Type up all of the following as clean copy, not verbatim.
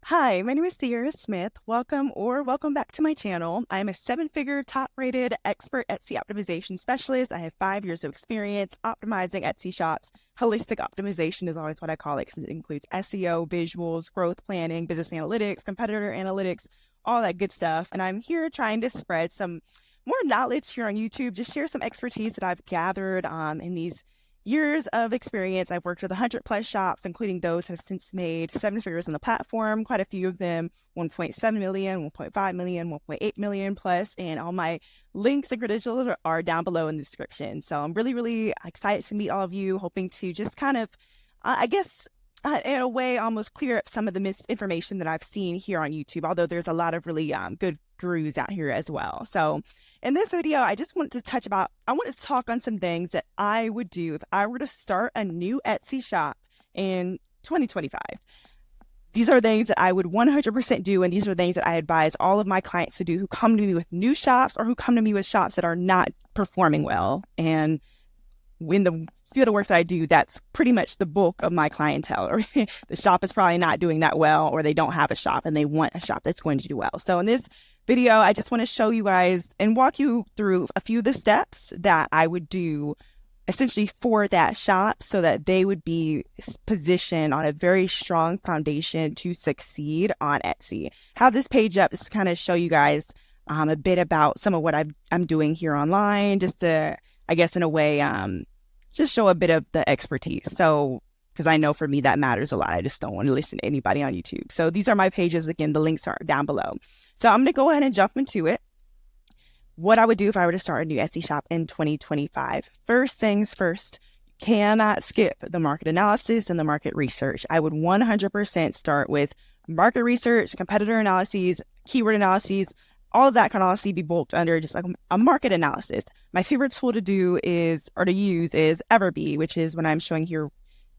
Hi, my name is Sierra Smith. Welcome back to my channel. I am a seven-figure top-rated expert Etsy optimization specialist. I have 5 years of experience optimizing Etsy shops. Holistic optimization is always what I call it because it includes SEO, visuals, growth planning, business analytics, competitor analytics, all that good stuff. And I'm here trying to spread some more knowledge here on YouTube, just share some expertise that I've gathered in these years of experience. I've worked with 100 plus shops, including those that have since made 7 figures on the platform. Quite a few of them 1.7 million, 1.5 million, 1.8 million plus. And all my links and credentials are down below in the description. So I'm really excited to meet all of you, hoping to just kind of, in a way, almost clear up some of the misinformation that I've seen here on YouTube, although there's a lot of really good gurus out here as well. So in this video, I just wanted to talk on some things that I would do if I were to start a new Etsy shop in 2025. These are things that I would 100% do, and these are things that I advise all of my clients to do who come to me with new shops or who come to me with shops that are not performing well. And in the field of work that I do, that's pretty much the bulk of my clientele. Or the shop is probably not doing that well, or they don't have a shop and they want a shop that's going to do well. So in this video, I just want to show you guys and walk you through a few of the steps that I would do essentially for that shop so that they would be positioned on a very strong foundation to succeed on Etsy. Have this page up just to kind of show you guys a bit about some of what I'm doing here online, just to, I guess, in a way, just show a bit of the expertise. So, because I know for me that matters a lot. I just don't want to listen to anybody on YouTube. So these are my pages. Again, the links are down below. So I'm going to go ahead and jump into it. What I would do if I were to start a new Etsy shop in 2025. First things first, you cannot skip the market analysis and the market research. I would 100% start with market research, competitor analyses, keyword analyses. All of that can honestly be bulked under just like a market analysis. My favorite tool to use is EverBee, which is what I'm showing here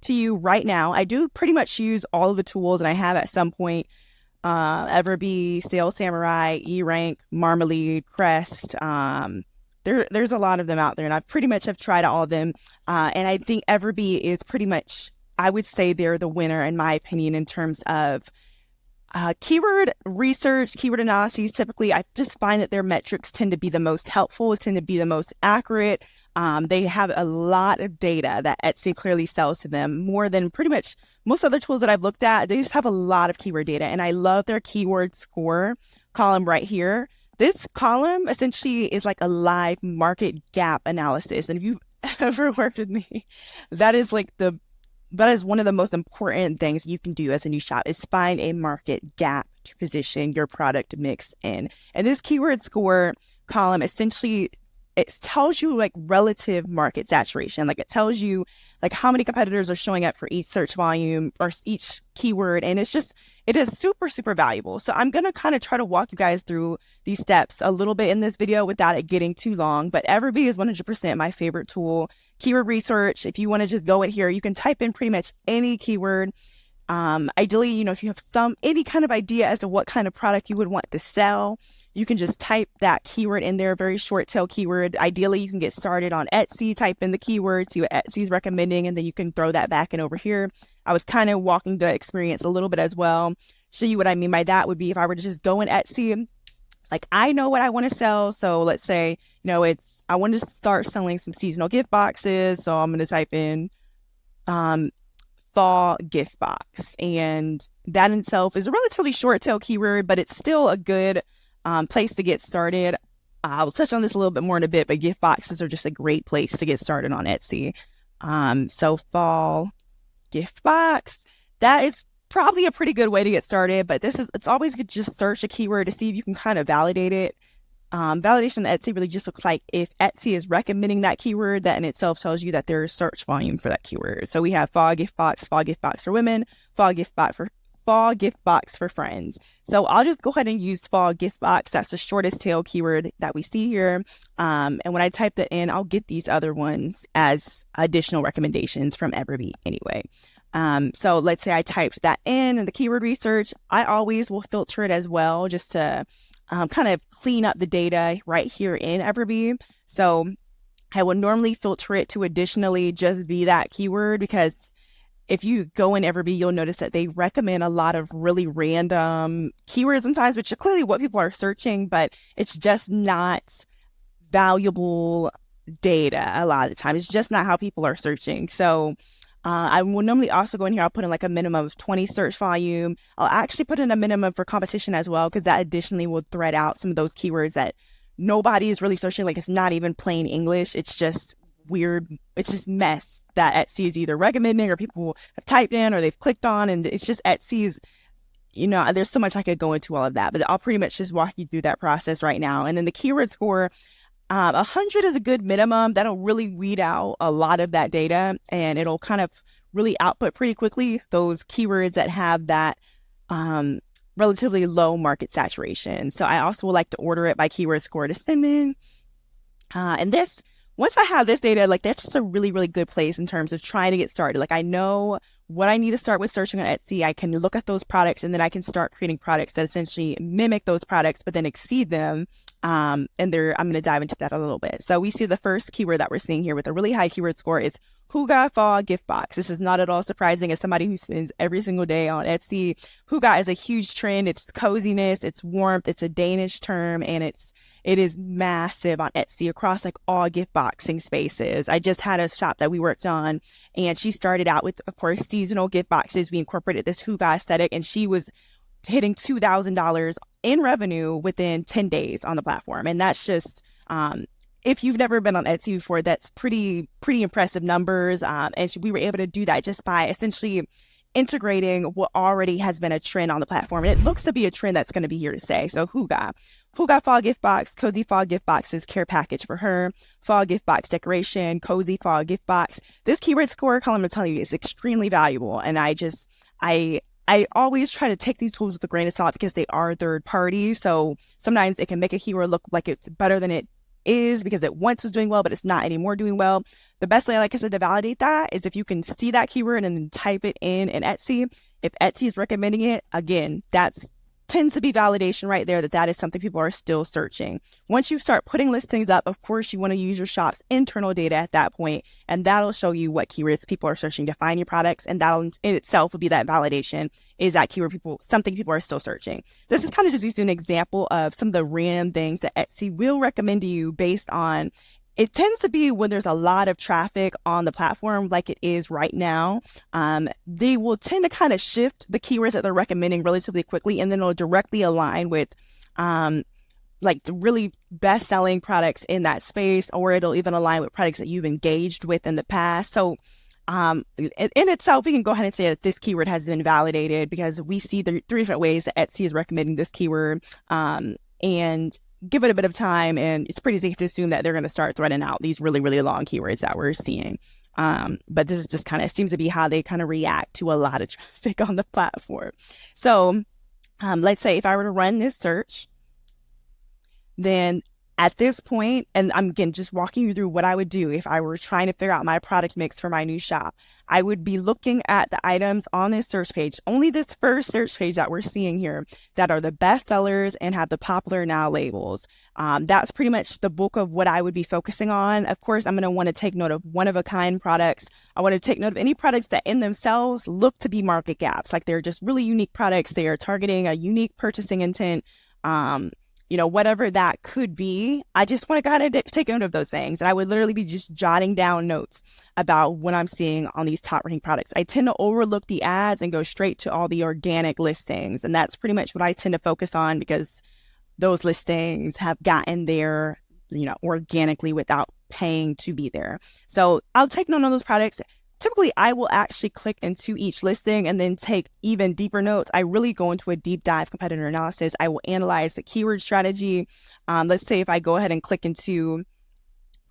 to you right now. I do pretty much use all of the tools, and I have at some point EverBee, Sales Samurai, E-Rank, Marmalade, Crest. There's a lot of them out there, and I pretty much have tried all of them. And I think EverBee is pretty much, I would say they're the winner in my opinion in terms of keyword research, keyword analyses. Typically, I just find that their metrics tend to be the most helpful, tend to be the most accurate. They have a lot of data that Etsy clearly sells to them more than pretty much most other tools that I've looked at. They just have a lot of keyword data, and I love their keyword score column right here. This column essentially is like a live market gap analysis. And if you've ever worked with me, that is one of the most important things you can do as a new shop is find a market gap to position your product mix in. And this keyword score column essentially, it tells you like relative market saturation. Like it tells you like how many competitors are showing up for each search volume or each keyword. And it is super valuable. So I'm going to kind of try to walk you guys through these steps a little bit in this video without it getting too long. But EverBee is 100% my favorite tool. Keyword research, if you want to just go in here, you can type in pretty much any keyword. Ideally, if you have any kind of idea as to what kind of product you would want to sell, you can just type that keyword in there, very short tail keyword. Ideally, you can get started on Etsy, type in the keyword, see what Etsy's recommending, and then you can throw that back in over here. I was kind of walking the experience a little bit as well. Show you what I mean by that would be if I were to just go in Etsy, like I know what I want to sell. So let's say, I want to start selling some seasonal gift boxes. So I'm going to type in, fall gift box, and that in itself is a relatively short tail keyword, but it's still a good place to get started. I'll touch on this a little bit more in a bit, but gift boxes are just a great place to get started on Etsy. So fall gift box, that is probably a pretty good way to get started, but it's always good to just search a keyword to see if you can kind of validate it. Validation on Etsy really just looks like if Etsy is recommending that keyword, that in itself tells you that there's search volume for that keyword. So we have fall gift box for women, fall gift box for friends. So I'll just go ahead and use fall gift box. That's the shortest tail keyword that we see here. And when I type that in, I'll get these other ones as additional recommendations from EverBee anyway. So let's say I typed that in the keyword research, I always will filter it as well just to kind of clean up the data right here in EverBee. So I would normally filter it to additionally just be that keyword because if you go in EverBee, you'll notice that they recommend a lot of really random keywords sometimes, which are clearly what people are searching, but it's just not valuable data a lot of the time. It's just not how people are searching. So I will normally also go in here, I'll put in like a minimum of 20 search volume. I'll actually put in a minimum for competition as well, because that additionally will thread out some of those keywords that nobody is really searching. Like it's not even plain English. It's just weird. It's just mess that Etsy is either recommending or people have typed in or they've clicked on. And it's just Etsy's, there's so much I could go into all of that, but I'll pretty much just walk you through that process right now. And then the keyword score, 100 is a good minimum. That'll really weed out a lot of that data, and it'll kind of really output pretty quickly those keywords that have that relatively low market saturation. So I also would like to order it by keyword score descending. And this, once I have this data, like that's just a really, really good place in terms of trying to get started. Like I know what I need to start with searching on Etsy. I can look at those products and then I can start creating products that essentially mimic those products, but then exceed them. I'm going to dive into that a little bit. So we see the first keyword that we're seeing here with a really high keyword score is Hygge fall gift box. This is not at all surprising as somebody who spends every single day on Etsy. Hygge is a huge trend. It's coziness, it's warmth, it's a Danish term, and it is massive on Etsy across like all gift boxing spaces. I just had a shop that we worked on, and she started out with, of course, seasonal gift boxes. We incorporated this Hygge aesthetic, and she was hitting $2,000 in revenue within 10 days on the platform. And that's just, if you've never been on Etsy before, that's pretty impressive numbers. And we were able to do that just by essentially integrating what already has been a trend on the platform. And it looks to be a trend that's going to be here to stay. So Hygge fall gift box, cozy fall gift boxes, care package for her, fall gift box decoration, cozy fall gift box. This keyword score column, I'm telling you, is extremely valuable. And I always try to take these tools with a grain of salt because they are third party. So sometimes it can make a keyword look like it's better than it is because it once was doing well, but it's not anymore doing well. The best way, like I said, to validate that is if you can see that keyword and then type it in Etsy. If Etsy is recommending it, again, that's tends to be validation right there that is something people are still searching. Once you start putting listings up, of course, you want to use your shop's internal data at that point, and that'll show you what keywords people are searching to find your products, and that'll in itself will be that validation. Is that keyword something people are still searching? This is kind of just an example of some of the random things that Etsy will recommend to you based on. It tends to be when there's a lot of traffic on the platform like it is right now. They will tend to kind of shift the keywords that they're recommending relatively quickly, and then it'll directly align with like the really best-selling products in that space, or it'll even align with products that you've engaged with in the past. So in itself, we can go ahead and say that this keyword has been validated because we see the 3 different ways that Etsy is recommending this keyword. And give it a bit of time, and it's pretty safe to assume that they're going to start threading out these really, really long keywords that we're seeing. But this is just kind of seems to be how they kind of react to a lot of traffic on the platform. So let's say if I were to run this search, then at this point, and I'm again just walking you through what I would do if I were trying to figure out my product mix for my new shop, I would be looking at the items on this search page, only this first search page that we're seeing here, that are the best sellers and have the popular now labels. That's pretty much the bulk of what I would be focusing on. Of course, I'm going to want to take note of one-of-a-kind products. I want to take note of any products that in themselves look to be market gaps, like they're just really unique products. They are targeting a unique purchasing intent. Whatever that could be, I just want to kind of take note of those things. And I would literally be just jotting down notes about what I'm seeing on these top ranking products. I tend to overlook the ads and go straight to all the organic listings. And that's pretty much what I tend to focus on because those listings have gotten there, organically without paying to be there. So I'll take note of those products. Typically, I will actually click into each listing and then take even deeper notes. I really go into a deep dive competitor analysis. I will analyze the keyword strategy. Let's say if I go ahead and click into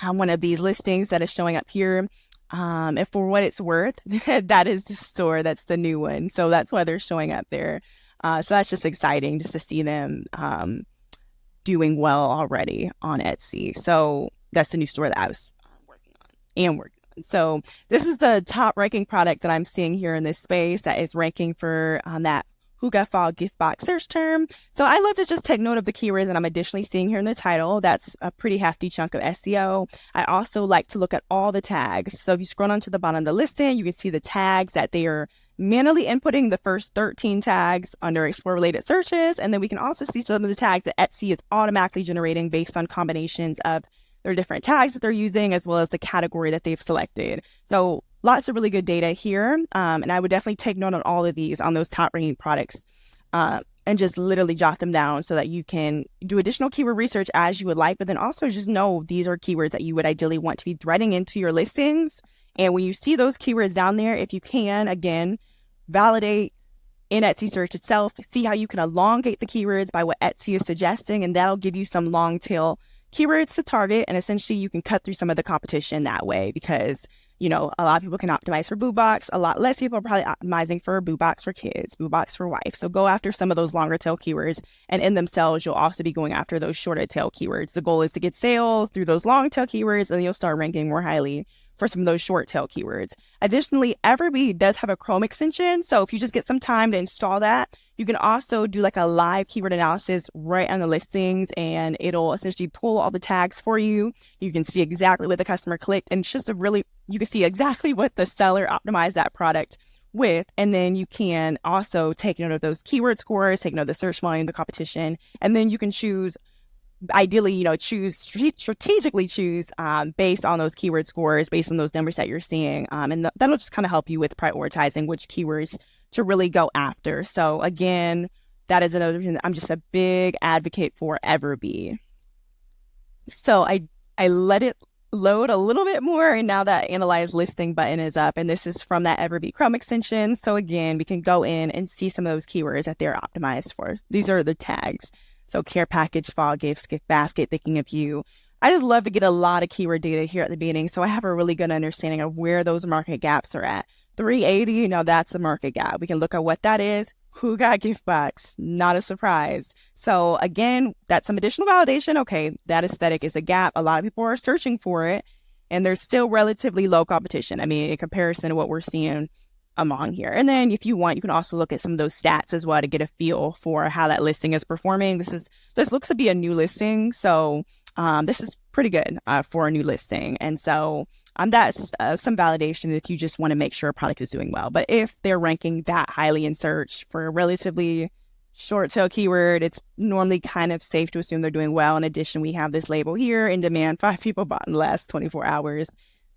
one of these listings that is showing up here, and for what it's worth, that is the store. That's the new one. So that's why they're showing up there. So that's just exciting just to see them doing well already on Etsy. So that's the new store that I was working on. So this is the top ranking product that I'm seeing here in this space that is ranking for that Hygge fall gift box search term. So I love to just take note of the keywords that I'm additionally seeing here in the title. That's a pretty hefty chunk of SEO. I also like to look at all the tags. So if you scroll down to the bottom of the listing, you can see the tags that they are manually inputting, the first 13 tags under explore related searches. And then we can also see some of the tags that Etsy is automatically generating based on combinations of their different tags that they're using, as well as the category that they've selected. So lots of really good data here. And I would definitely take note on all of these on those top ranking products and just literally jot them down so that you can do additional keyword research as you would like, but then also just know these are keywords that you would ideally want to be threading into your listings. And when you see those keywords down there, if you can, again, validate in Etsy search itself, see how you can elongate the keywords by what Etsy is suggesting, and that'll give you some long tail keywords to target. And essentially you can cut through some of the competition that way because, you know, a lot of people can optimize for boob box. A lot less people are probably optimizing for boob box for kids, boob box for wife. So go after some of those longer tail keywords. And in themselves, you'll also be going after those shorter tail keywords. The goal is to get sales through those long tail keywords, and then you'll start ranking more highly for some of those short tail keywords. Additionally, EverBee does have a Chrome extension. So if you just get some time to install that, you can also do like a live keyword analysis right on the listings, and it'll essentially pull all the tags for you. You can see exactly what the customer clicked, and it's just you can see exactly what the seller optimized that product with. And then you can also take note of those keyword scores, take note of the search volume, the competition, and then you can choose, ideally, you know, strategically choose based on those keyword scores, based on those numbers that you're seeing. And that'll just kind of help you with prioritizing which keywords to really go after. So again, that is another reason I'm just a big advocate for EverBee. So I let it load a little bit more, and now that analyze listing button is up, and this is from that EverBee Chrome extension. So again, we can go in and see some of those keywords that they're optimized for. These are the tags. So care package, fall gifts, gift basket, thinking of you. I just love to get a lot of keyword data here at the beginning, so I have a really good understanding of where those market gaps are at. 380, now that's the market gap. We can look at what that is. Who got gift box? Not a surprise. So again, that's some additional validation. Okay, that aesthetic is a gap. A lot of people are searching for it, and there's still relatively low competition. I mean, in comparison to what we're seeing among here. And then if you want, you can also look at some of those stats as well to get a feel for how that listing is performing. This looks to be a new listing. So this is pretty good for a new listing. And so that's some validation if you just want to make sure a product is doing well. But if they're ranking that highly in search for a relatively short tail keyword, it's normally kind of safe to assume they're doing well. In addition, we have this label here, in demand, 5 people bought in the last 24 hours.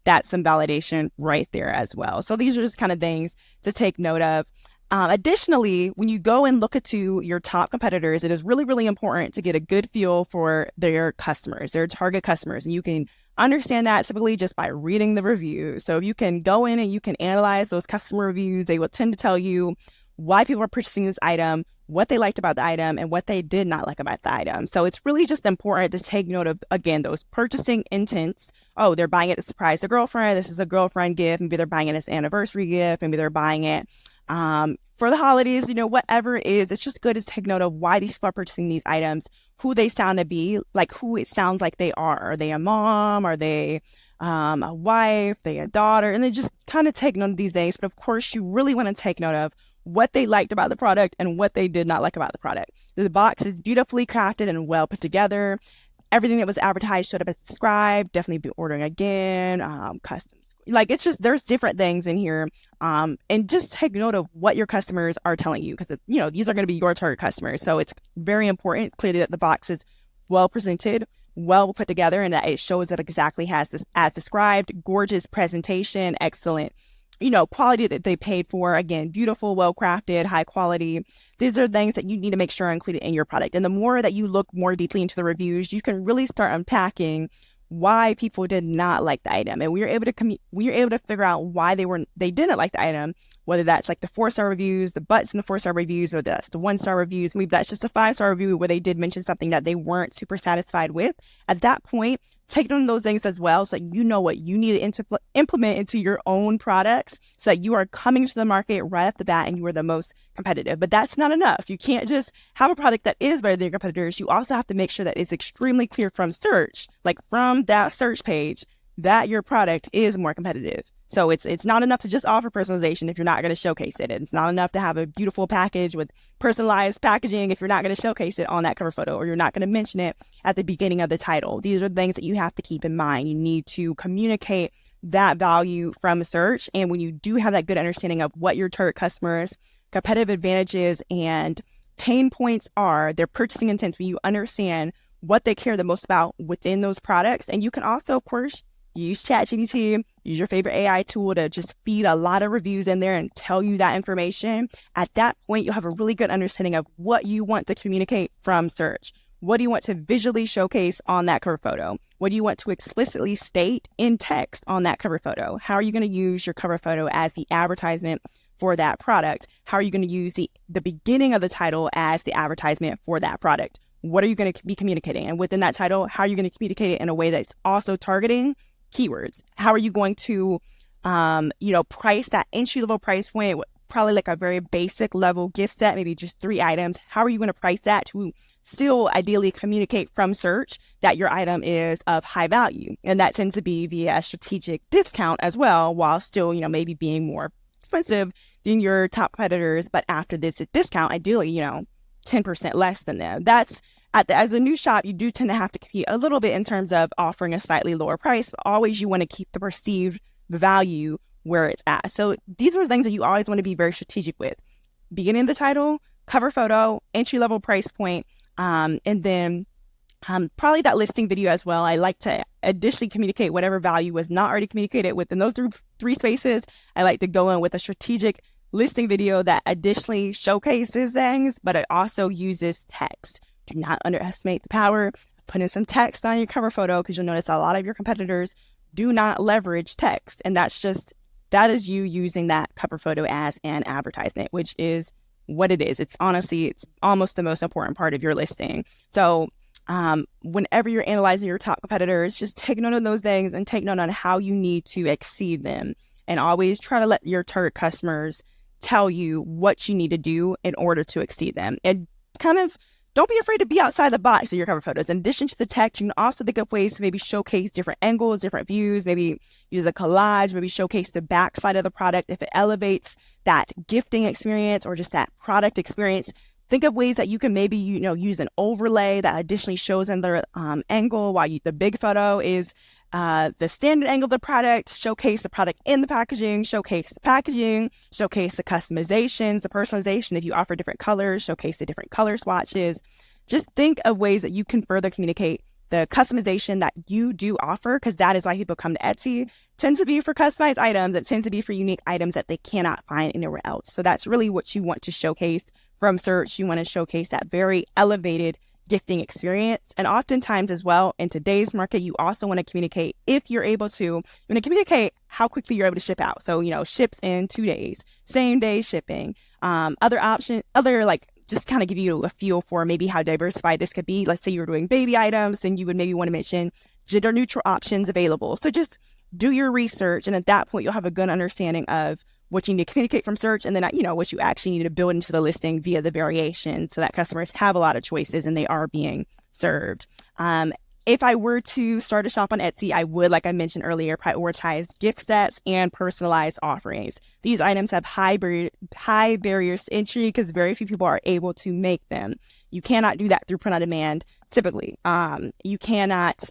That's some validation right there as well. So these are just kind of things to take note of. Additionally, when you go and look at your top competitors, it is really, really important to get a good feel for their customers, their target customers. And you can understand that typically just by reading the reviews. So if you can go in and you can analyze those customer reviews, they will tend to tell you why people are purchasing this item, what they liked about the item, and what they did not like about the item. So it's really just important to take note of, again, those purchasing intents. Oh, they're buying it to surprise their girlfriend. This is a girlfriend gift. Maybe they're buying it as an anniversary gift. Maybe they're buying it for the holidays, you know, whatever it is. It's just good to take note of why these people are purchasing these items, who they sound to be, like who it sounds like they are. Are they a mom? Are they a wife? Are they a daughter? And then just kind of take note of these things. But of course, you really want to take note of what they liked about the product and what they did not like about the product. The box is beautifully crafted and well put together. Everything that was advertised showed up as described. Definitely be ordering again. Customs, like it's just, there's different things in here. And just take note of what your customers are telling you, because you know these are going to be your target customers. So it's very important, clearly, that the box is well presented, well put together, and that it shows that exactly as described. Gorgeous presentation, excellent, you know, quality that they paid for. Again, beautiful, well-crafted, high quality. These are things that you need to make sure are included in your product. And the more that you look more deeply into the reviews, you can really start unpacking why people did not like the item. And we were able to figure out why they didn't like the item, whether that's like the 4-star reviews, the butts in the 4-star reviews, or that's the 1-star reviews. Maybe that's just a 5-star review where they did mention something that they weren't super satisfied with. At that point, take note of those things as well, so that you know what you need to implement into your own products, so that you are coming to the market right off the bat and you are the most competitive. But that's not enough. You can't just have a product that is better than your competitors. You also have to make sure that it's extremely clear from search, like from that search page, that your product is more competitive. So it's not enough to just offer personalization if you're not going to showcase it. It's not enough to have a beautiful package with personalized packaging if you're not going to showcase it on that cover photo, or you're not going to mention it at the beginning of the title. These are things that you have to keep in mind. You need to communicate that value from search. And when you do have that good understanding of what your target customers' competitive advantages and pain points are, their purchasing intent, when you understand what they care the most about within those products. And you can also, of course, use ChatGPT, use your favorite AI tool to just feed a lot of reviews in there and tell you that information. At that point, you'll have a really good understanding of what you want to communicate from search. What do you want to visually showcase on that cover photo? What do you want to explicitly state in text on that cover photo? How are you going to use your cover photo as the advertisement for that product? How are you going to use the beginning of the title as the advertisement for that product? What are you going to be communicating? And within that title, how are you going to communicate it in a way that's also targeting keywords? How are you going to, price that entry-level price point, probably like a very basic level gift set, maybe just 3 items. How are you going to price that to still ideally communicate from search that your item is of high value? And that tends to be via a strategic discount as well, while still, maybe being more expensive than your top competitors. But after this discount, ideally, 10% less than them. That's as a new shop, you do tend to have to compete a little bit in terms of offering a slightly lower price, but always you want to keep the perceived value where it's at. So these are things that you always want to be very strategic with. Beginning of the title, cover photo, entry-level price point, and then probably that listing video as well. I like to additionally communicate whatever value was not already communicated within those three spaces. I like to go in with a strategic listing video that additionally showcases things, but it also uses text. Do not underestimate the power of putting some text on your cover photo, because you'll notice a lot of your competitors do not leverage text. And that is you using that cover photo as an advertisement, which is what it is. It's almost the most important part of your listing. So whenever you're analyzing your top competitors, just take note of those things and take note on how you need to exceed them. And always try to let your target customers tell you what you need to do in order to exceed them. And don't be afraid to be outside the box of your cover photos. In addition to the text, you can also think of ways to maybe showcase different angles, different views, maybe use a collage, maybe showcase the backside of the product if it elevates that gifting experience or just that product experience. Think of ways that you can maybe, use an overlay that additionally shows another angle, while the big photo is the standard angle of the product. Showcase the product in the packaging, showcase the packaging, showcase the customizations, the personalization. If you offer different colors, showcase the different color swatches. Just think of ways that you can further communicate the customization that you do offer, because that is why people come to Etsy. It tends to be for customized items. It tends to be for unique items that they cannot find anywhere else. So that's really what you want to showcase from search. You want to showcase that very elevated gifting experience. And oftentimes as well, in today's market, you also want to communicate, if you're able to, you want to communicate how quickly you're able to ship out. So, ships in 2 days, same day shipping, just kind of give you a feel for maybe how diversified this could be. Let's say you're doing baby items, then you would maybe want to mention gender neutral options available. So just do your research. And at that point, you'll have a good understanding of what you need to communicate from search, and then, what you actually need to build into the listing via the variation, so that customers have a lot of choices and they are being served. If I were to start a shop on Etsy, I would, like I mentioned earlier, prioritize gift sets and personalized offerings. These items have high barriers to entry because very few people are able to make them. You cannot do that through print on demand. Typically, you can't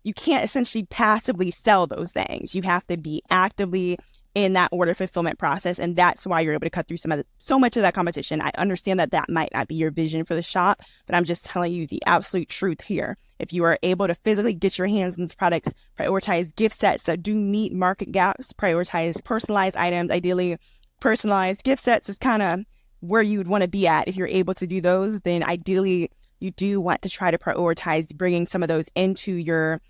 essentially passively sell those things. You have to be actively in that order fulfillment process. And that's why you're able to cut through so much of that competition. I understand that might not be your vision for the shop, but I'm just telling you the absolute truth here. If you are able to physically get your hands on these products, prioritize gift sets that do meet market gaps, prioritize personalized items. Ideally, personalized gift sets is kind of where you would want to be at. If you're able to do those, then ideally you do want to try to prioritize bringing some of those into your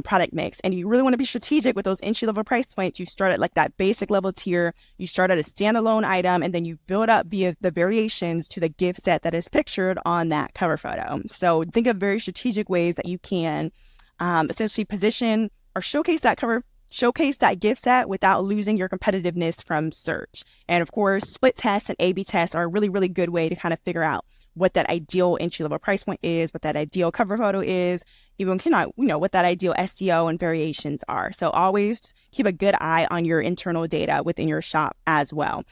product mix. And you really want to be strategic with those entry-level price points. You start at like that basic level tier, you start at a standalone item, and then you build up via the variations to the gift set that is pictured on that cover photo. So think of very strategic ways that you can essentially position or showcase that gift set without losing your competitiveness from search. And of course, split tests and A/B tests are a really, really good way to kind of figure out what that ideal entry-level price point is, what that ideal cover photo is, even cannot, what that ideal SEO and variations are. So always keep a good eye on your internal data within your shop as well.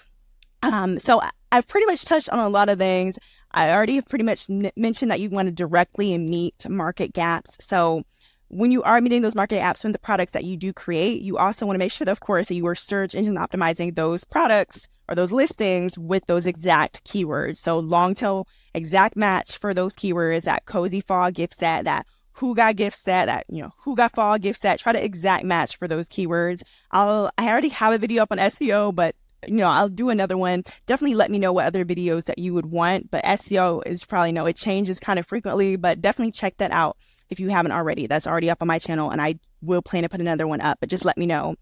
So I've pretty much touched on a lot of things. I already pretty much mentioned that you want to directly meet market gaps. So when you are meeting those market gaps from the products that you do create, you also want to make sure that, of course, that you are search engine optimizing those products or those listings with those exact keywords. So long tail exact match for those keywords, that cozy fall gift set, that who got gift set, that, who got fall gift set. Try to exact match for those keywords. I already have a video up on SEO, but I'll do another one. Definitely let me know what other videos that you would want. But SEO is probably, it changes kind of frequently, but definitely check that out if you haven't already. That's already up on my channel, and I will plan to put another one up. But just let me know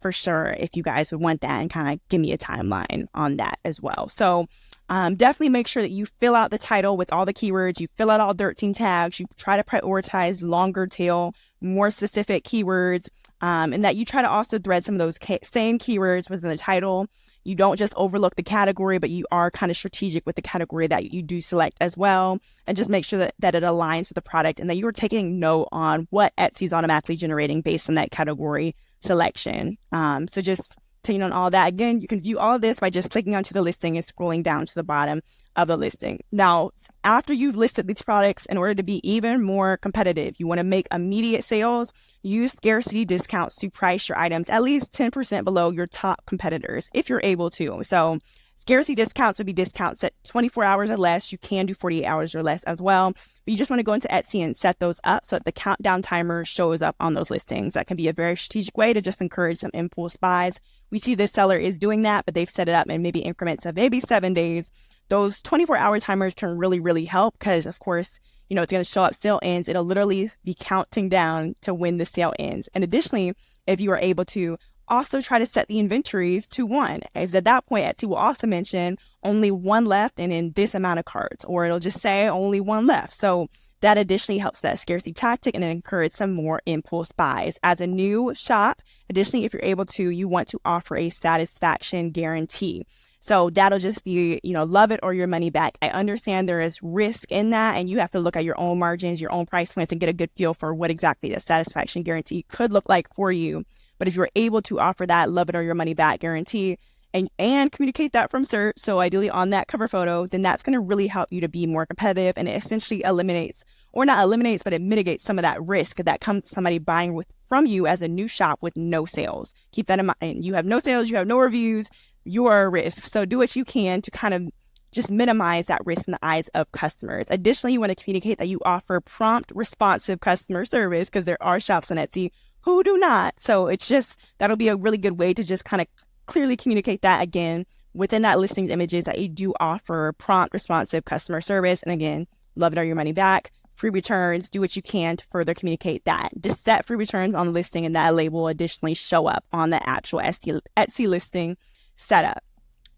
for sure if you guys would want that, and kind of give me a timeline on that as well. So definitely make sure that you fill out the title with all the keywords. You fill out all 13 tags. You try to prioritize longer tail, more specific keywords, and that you try to also thread some of those same keywords within the title. You don't just overlook the category, but you are kind of strategic with the category that you do select as well. And just make sure that it aligns with the product, and that you're taking note on what Etsy is automatically generating based on that category selection. So just taking on all that. Again, you can view all of this by just clicking onto the listing and scrolling down to the bottom of the listing. Now, after you've listed these products, in order to be even more competitive, you want to make immediate sales, use scarcity discounts to price your items at least 10% below your top competitors, if you're able to. So scarcity discounts would be discounts at 24 hours or less. You can do 48 hours or less as well. But you just want to go into Etsy and set those up so that the countdown timer shows up on those listings. That can be a very strategic way to just encourage some impulse buys. We see this seller is doing that, but they've set it up in maybe increments of maybe 7 days. Those 24-hour timers can really, really help because, of course, it's going to show up sale ends. It'll literally be counting down to when the sale ends. And additionally, if you are able to also try to set the inventories to 1, as at that point, Etsy will also mention only 1 left and in this amount of cards, or it'll just say only 1 left. So that additionally helps that scarcity tactic and encourage some more impulse buys. As a new shop, additionally, if you're able to, you want to offer a satisfaction guarantee. So that'll just be, love it or your money back. I understand there is risk in that, and you have to look at your own margins, your own price points, and get a good feel for what exactly the satisfaction guarantee could look like for you. But if you're able to offer that love it or your money back guarantee and communicate that from search, so ideally on that cover photo, then that's going to really help you to be more competitive, and it essentially eliminates, or not eliminates, but it mitigates some of that risk that comes to somebody buying from you as a new shop with no sales. Keep that in mind. You have no sales, you have no reviews, you are a risk. So do what you can to kind of just minimize that risk in the eyes of customers. Additionally, you want to communicate that you offer prompt, responsive customer service, because there are shops on Etsy who do not. So it's just, that'll be a really good way to just kind of clearly communicate that again within that listing images, that you do offer prompt, responsive customer service. And again, love it or your money back, free returns. Do what you can to further communicate that. Just set free returns on the listing, and that label will additionally show up on the actual Etsy listing setup.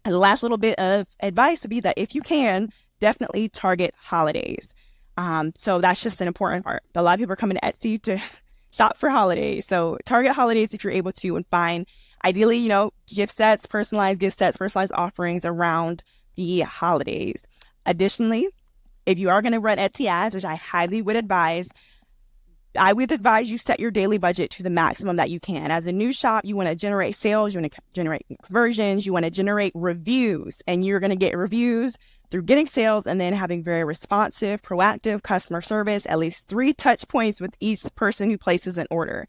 And the last little bit of advice would be that if you can, definitely target holidays. So that's just an important part. A lot of people are coming to Etsy to shop for holidays. So target holidays if you're able to, and find ideally, gift sets, personalized gift sets, personalized offerings around the holidays. Additionally, if you are going to run Etsy ads, which I highly would advise, I would advise you set your daily budget to the maximum that you can. As a new shop, you want to generate sales, you want to generate conversions, you want to generate reviews, and you're going to get reviews through getting sales and then having very responsive, proactive customer service, at least 3 touch points with each person who places an order.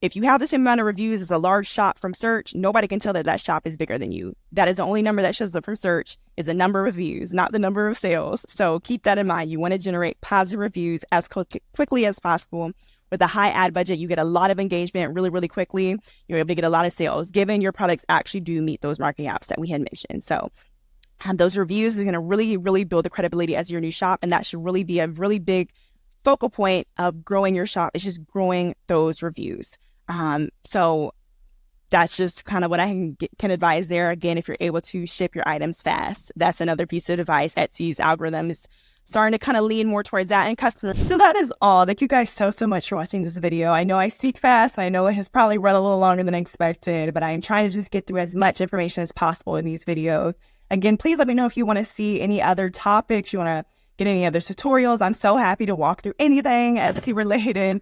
If you have the same amount of reviews as a large shop from search, nobody can tell that that shop is bigger than you. That is the only number that shows up from search, is the number of reviews, not the number of sales. So keep that in mind. You want to generate positive reviews as quickly as possible. With a high ad budget, you get a lot of engagement really, really quickly. You're able to get a lot of sales, given your products actually do meet those market gaps that we had mentioned. So those reviews is going to really, really build the credibility as your new shop. And that should really be a really big focal point of growing your shop. It's just growing those reviews. So that's just kind of what I can advise there. Again, if you're able to ship your items fast, that's another piece of advice. Etsy's algorithm is starting to kind of lean more towards that and customers. So that is all. Thank you guys so much for watching this video. I know I speak fast. I know it has probably run a little longer than expected, but I'm trying to just get through as much information as possible in these videos. Again, please let me know if you want to see any other topics you want to get any other tutorials, I'm so happy to walk through anything Etsy related.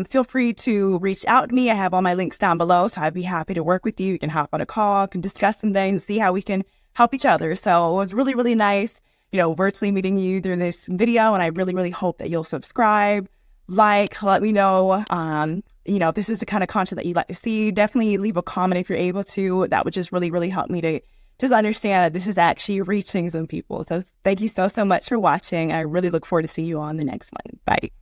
Feel free to reach out to me. I have all my links down below, so I'd be happy to work with you. You can hop on a call, can discuss some things, see how we can help each other. So it was really, really nice, virtually meeting you through this video. And I really, really hope that you'll subscribe, let me know, if this is the kind of content that you'd like to see. Definitely leave a comment if you're able to. That would just really, really help me to just understand that this is actually reaching some people. So thank you so, so much for watching. I really look forward to seeing you on the next one. Bye.